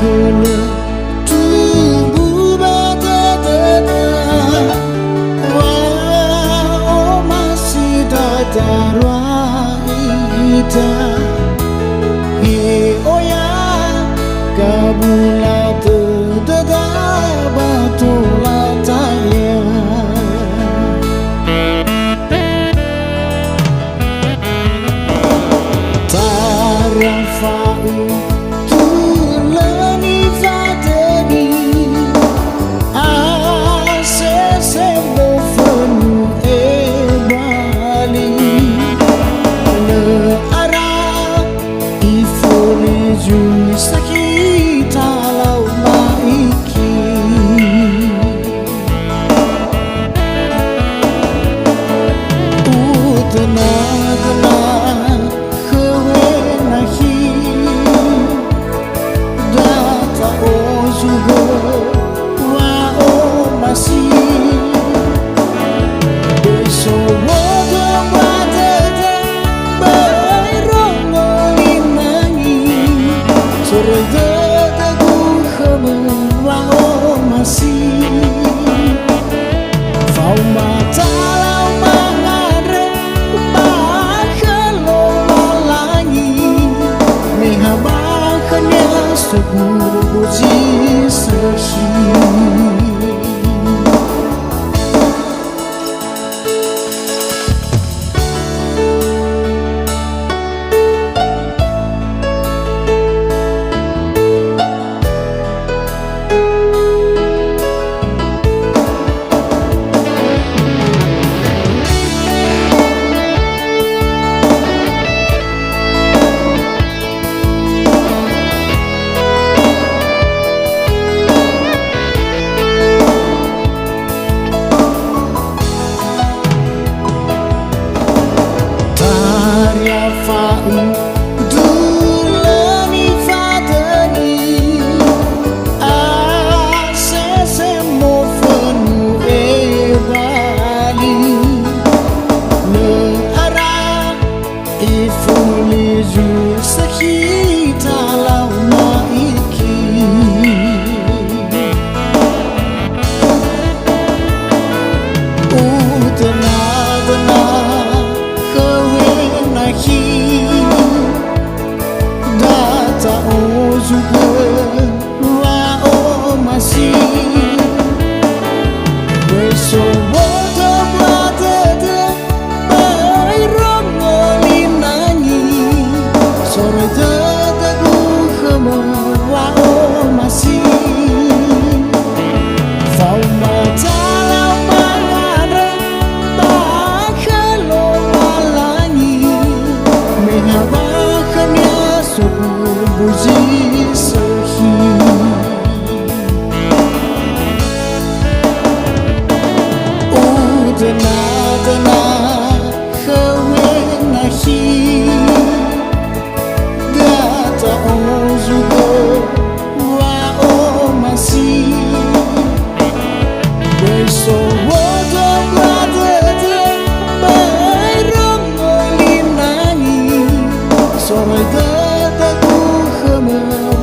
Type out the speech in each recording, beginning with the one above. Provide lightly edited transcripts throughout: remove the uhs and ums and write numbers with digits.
Kele tubuh badada wa masih dadarwa ita he oya kabula dada batula taya tarafai sakita lau maiki utana khawe nahi data ozugo wa o masi beso wodo badada bayrongolinangi Sorda gu khamu wa o masi Fau mata lau mangare ba khalo malangi Mehaba khanya subur buji sahi dulani fadani asese mofanu ebali le ara ifuliju sakita lau maiki utana data ozugo wa o masi beso wodo badada bayrongolinangi sore dada gu khamu wa o masi fau mata lau mangare ba khalo malangi mehaba khanya subur buji sahi udana khawe nahi data ozugo wa o masi beso wodo badada bayrongolinangi sore dada gu khamu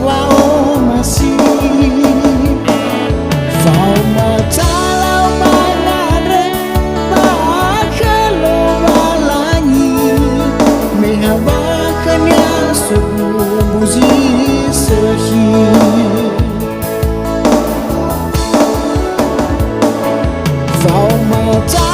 wa o masi Fau mata lau mangare ba khalo malangi mehaba khanya subur buji sahi Fau mata